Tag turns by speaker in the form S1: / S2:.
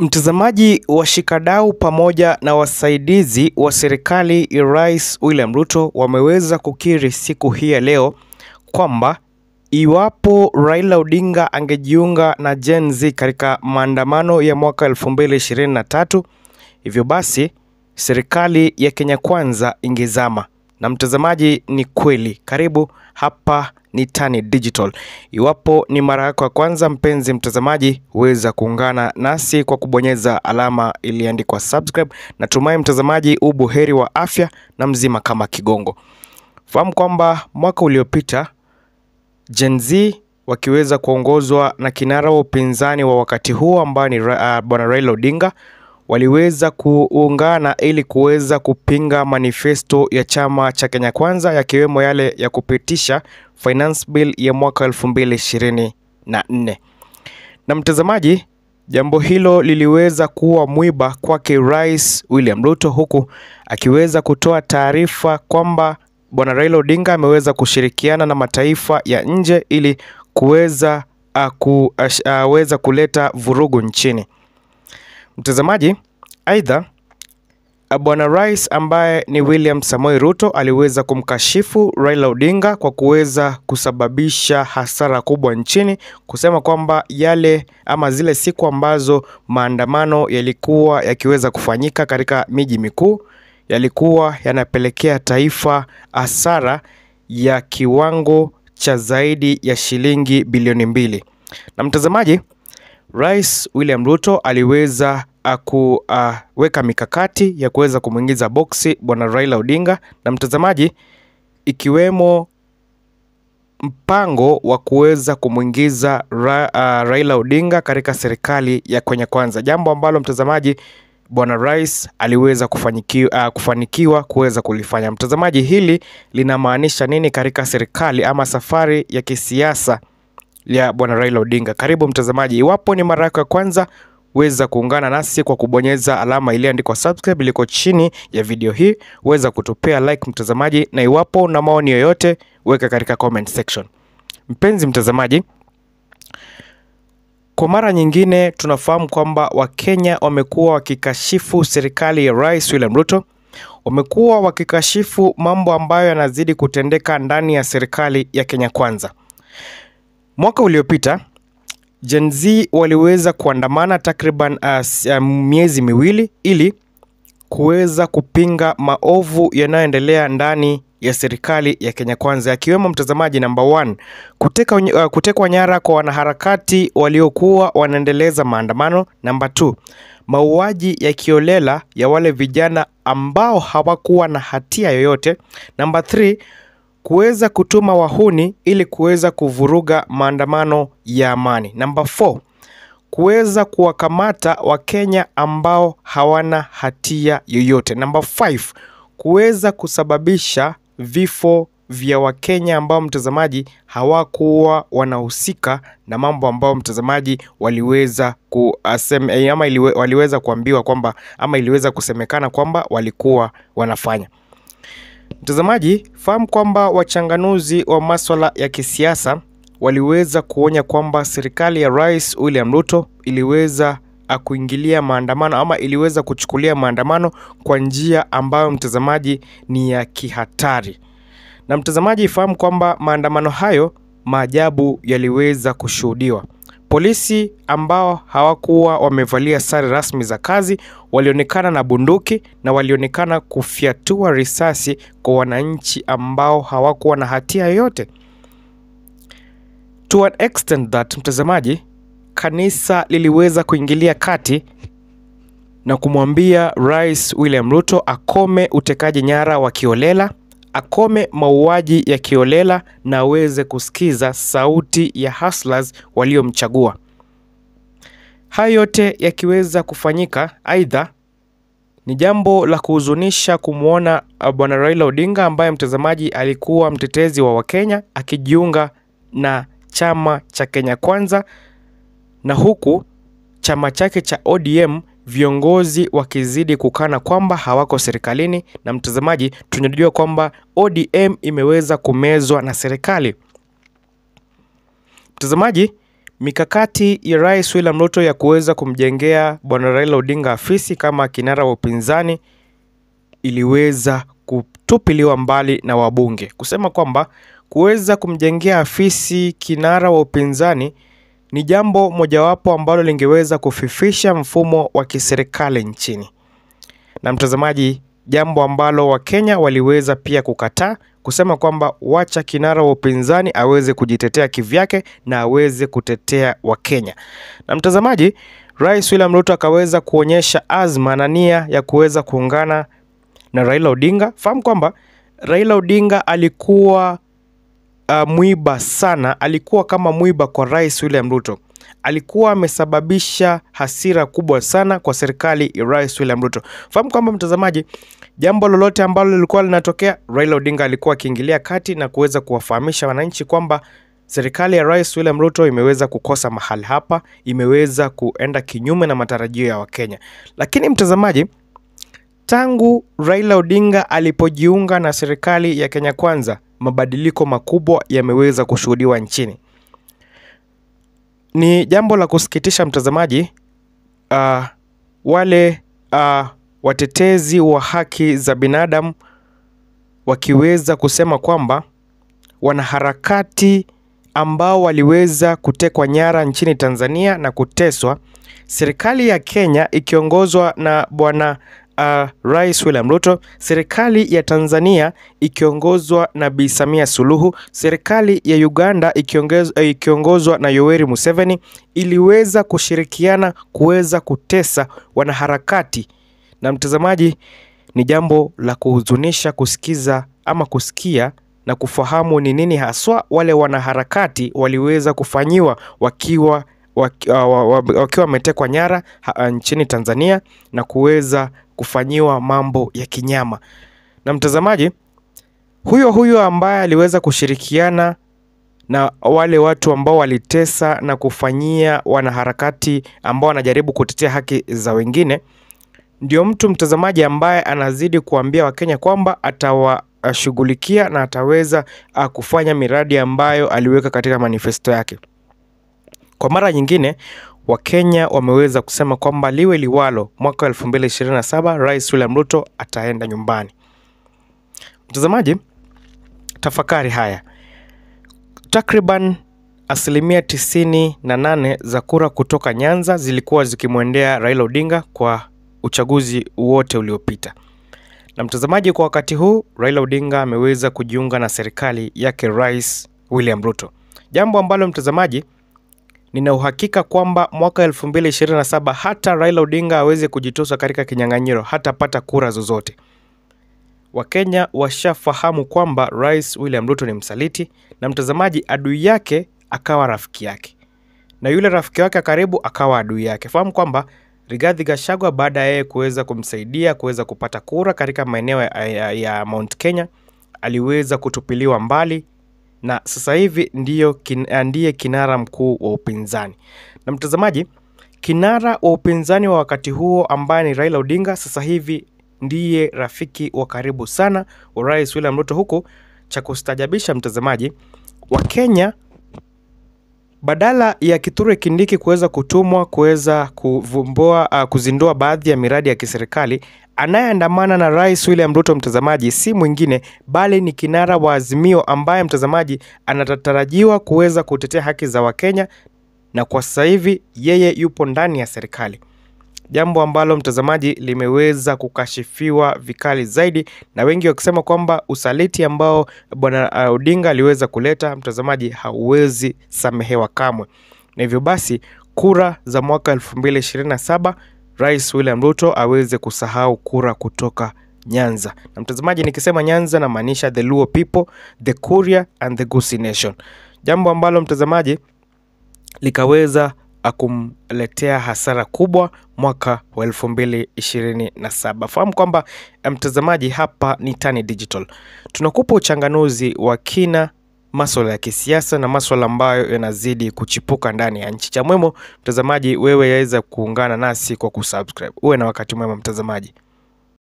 S1: Mtazamaji, washikadau pamoja na wasaidizi wa serikali ya Rais William Ruto wameweza kukiri siku hii ya leo kwamba iwapo Raila Odinga angejiunga na Gen Z katika maandamano ya mwaka 2023, hivyo basi serikali ya Kenya Kwanza ingezama. Na mtazamaji, ni kweli. Karibu hapa ni Tani Digital. Iwapo ni mara yako ya kwanza mpenzi mtazamaji, weza kuungana nasi kwa kubonyeza alama iliyoandikwa subscribe. Natumai mtazamaji ubuheri wa afya na mzima kama kigongo. Fahamu kwamba mwaka uliopita Gen Z wakiweza kuongozwa na kinara wa upinzani wa wakati huo ambaye ni Bwana Raila Odinga waliweza kuungana ili kuweza kupinga manifesto ya chama cha Kenya Kwanza, yakiwemo yale ya kupitisha finance bill ya mwaka 2024. Na mtazamaji, jambo hilo liliweza kuwa mwiba kwake Rais William Ruto, huku akiweza kutoa taarifa kwamba Bwana Raila Odinga ameweza kushirikiana na mataifa ya nje ili kuweza kuleta vurugu nchini. Mtazamaji, aidha Bwana Rais ambaye ni William Samoei Ruto aliweza kumkashifu Raila Odinga kwa kuweza kusababisha hasara kubwa nchini, kusema kwamba zile siku ambazo maandamano yalikuwa yakiweza kufanyika katika miji mikuu yalikuwa yanapelekea taifa hasara ya kiwango cha zaidi ya shilingi bilioni 2. Na mtazamaji, Rais William Ruto aliweza kuweka mikakati ya kuweza kumuingiza boksi Bwana Raila Odinga, na mtazamaji, ikiwemo mpango wa kuweza kumuingiza Raila Odinga katika serikali ya Kenya Kwanza, jambo ambalo mtazamaji Bwana Rais aliweza kufanikiwa kuweza kulifanya. Mtazamaji, hili linamaanisha nini katika serikali ama safari ya kisiasa ya Bwana Raila Odinga? Karibu mtazamaji, iwapo ni mara yako ya kwanza, weza kuungana nasi kwa kubonyeza alama iliyoandikwa subscribe iliko chini ya video hii. Weza kutupea like mtazamaji, na iwapo una maoni yoyote weka katika comment section. Mpenzi mtazamaji, kwa mara nyingine tunafahamu kwamba Wakenya wamekuwa wakikashifu serikali ya Rais William Ruto. Wamekuwa wakikashifu mambo ambayo yanazidi kutendeka ndani ya serikali ya Kenya Kwanza. Mwaka uliopita Gen Z waliweza kuandamana takriban miezi miwili ili kuweza kupinga maovu yanayoendelea ndani ya serikali ya Kenya Kwanza, yakiwemo mtazamaji, number 1, kutekwa nyara kwa wanaharakati waliokuwa wanaendeleza maandamano. Number 2, mauaji ya kiolela ya wale vijana ambao hawakuwa na hatia yoyote. Number 3, kuweza kutuma wahuni ili kuweza kuvuruga maandamano ya amani. Number 4, kuweza kuwakamata Wakenya ambao hawana hatia yoyote. Number 5, kuweza kusababisha vifo vya Wakenya ambao mtazamaji hawakuwa wanahusika na mambo ambao mtazamaji waliweza kuambiwa kwamba ama iliweza kusemekana kwamba walikuwa wanafanya. Mtazamaji, fahamu kwamba wachanganuzi wa masuala ya kisiasa waliweza kuonya kwamba serikali ya Rais William Ruto iliweza kuingilia maandamano ama iliweza kuchukulia maandamano kwa njia ambayo mtazamaji ni ya kihatari. Na mtazamaji, fahamu kwamba maandamano hayo maajabu yaliweza kushuhudiwa. Polisi ambao hawakuwa wamevalia sare rasmi za kazi walionekana na bunduki na walionekana kufyatua risasi kwa wananchi ambao hawakuwa na hatia yoyote. To an extent that mtazamaji, kanisa liliweza kuingilia kati na kumwambia Rais William Ruto akome utekaji nyara wa kiolela, akome mauaji ya kiolela na aweze kusikiza sauti ya hustlers waliomchagua. Hayo yote yakiweza kufanyika, aidha ni jambo la kuhuzunisha kumuona Bwana Raila Odinga ambaye mtazamaji alikuwa mtetezi wa Wakenya akijiunga na chama cha Kenya Kwanza, na huku chama chake cha ODM viongozi wakizidi kukana kwamba hawako serikalini. Na mtazamaji, tunajua kwamba ODM imeweza kumezwa na serikali. Mtazamaji, Mikakati ya Rais William Ruto ya kuweza kumjengea Bwana Raila Odinga afisi kama kinara wa upinzani iliweza kutupiliwa mbali na wabunge, kusema kwamba kuweza kumjengea afisi kinara wa upinzani ni jambo mojawapo ambalo lingeweza kufifisha mfumo wa kiserikali nchini. Na mtazamaji, jambo ambalo Wakenya waliweza pia kukataa, kusema kwamba wacha kinara wa upinzani aweze kujitetea kivyake na aweze kutetea Wakenya. Na mtazamaji, Rais William Ruto akaweza kuonyesha azma na nia ya kuweza kuungana na Raila Odinga. Fahamu kwamba Raila Odinga alikuwa mwiba sana, alikuwa kama mwiba kwa Rais William Ruto. Alikuwa amesababisha hasira kubwa sana kwa serikali ya Rais William Ruto. Fahamu kwamba mtazamaji, jambo lolote ambalo lilikuwa linatokea, Raila Odinga alikuwa akiingilia kati na kuweza kuwafahamisha wananchi kwamba serikali ya Rais William Ruto imeweza kukosa mahali hapa, imeweza kuenda kinyume na matarajio ya Wakenya. Lakini mtazamaji, tangu Raila Odinga alipojiunga na serikali ya Kenya Kwanza, mabadiliko makubwa yameweza kushuhudiwa nchini. Ni jambo la kusikitisha mtazamaji, wale watetezi wa haki za binadamu wakiweza kusema kwamba wanaharakati ambao waliweza kutekwa nyara nchini Tanzania na kuteswa, serikali ya Kenya ikiongozwa na Bwana Rais William Ruto, serikali ya Tanzania ikiongozwa na Bi Samia Suluhu, serikali ya Uganda ikiongozwa na Yoweri Museveni iliweza kushirikiana kuweza kutesa wanaharakati. Na mtazamaji, ni jambo la kuhuzunisha kusikiza ama kusikia na kufahamu ni nini haswa wale wanaharakati waliweza kufanyiwa wakiwa wametekwa nyara nchini Tanzania na kuweza kufanyiwa mambo ya kinyama. Na mtazamaji, huyo ambaye aliweza kushirikiana na wale watu ambao walitesa na kufanyia wanaharakati ambao wanajaribu kutetea haki za wengine, ndio mtu mtazamaji ambaye anazidi kuambia Wakenya kwamba atawashughulikia na ataweza kufanya miradi ambayo aliweka katika manifesto yake. Kwa mara nyingine, Wakenya wameweza kusema kwamba liwe liwalo, mwaka 2027 Rais William Ruto ataenda nyumbani. Mtazamaji, tafakari haya. Takriban 98% za kura kutoka Nyanza zilikuwa zikimwendea Raila Odinga kwa uchaguzi wote uliopita. Na mtazamaji, kwa wakati huu Raila Odinga ameweza kujiunga na serikali yake Rais William Ruto. Jambo ambalo mtazamaji, nina uhakika kwamba mwaka 2027 hata Raila Odinga aweze kujitosa katika kinyang'anyiro, hatapata kura zozote. Wakenya washafahamu kwamba Rais William Ruto ni msaliti, na mtazamaji, adui yake akawa rafiki yake, na yule rafiki wake karibu akawa adui yake. Fahamu kwamba Rigathi Gachagua baada yeye kuweza kumsaidia kuweza kupata kura katika maeneo ya Mount Kenya, aliweza kutupiliwa mbali na sasa hivi ndiye kinara mkuu wa upinzani. Na mtazamaji, kinara wa upinzani wa wakati huo ambaye ni Raila Odinga sasa hivi ndiye rafiki wa karibu sana wa Rais William Ruto, huko cha kustajabisha mtazamaji, wa Kenya badala ya Kithure Kindiki kuweza kutumwa kuweza kuzindua baadhi ya miradi ya kiserikali, anayeandamana na Rais William Ruto mtazamaji si mwingine bali ni kinara wa Azimio ambaye mtazamaji anatarajiwa kuweza kutetea haki za Wakenya, na kwa sasa hivi yeye yupo ndani ya serikali. Jambo ambalo mtazamaji limeweza kukashifiwa vikali zaidi, na wengi wakisema kwamba usaliti ambao Bwana Odinga aliweza kuleta mtazamaji hauwezi samehewa kamwe. Na hivyo basi kura za mwaka 2027 Rais William Ruto aweze kusahau kura kutoka Nyanza. Na mtazamaji, nikisema Nyanza na maanisha the Luo people, the Kuria and the Gusii Nation. Jambo ambalo mtazamaji likaweza kumletea hasara kubwa mwaka wa 2027. Fahamu kwamba mtazamaji, hapa ni Tani Digital. Tunakupa uchanganuzi wa kina masuala ya kisiasa na masuala ambayo yanazidi kuchipuka ndani ya nchi. Cha muhimu mtazamaji, wewe yaweza kuungana nasi kwa kusubscribe. Uwe na wakati mwema mtazamaji.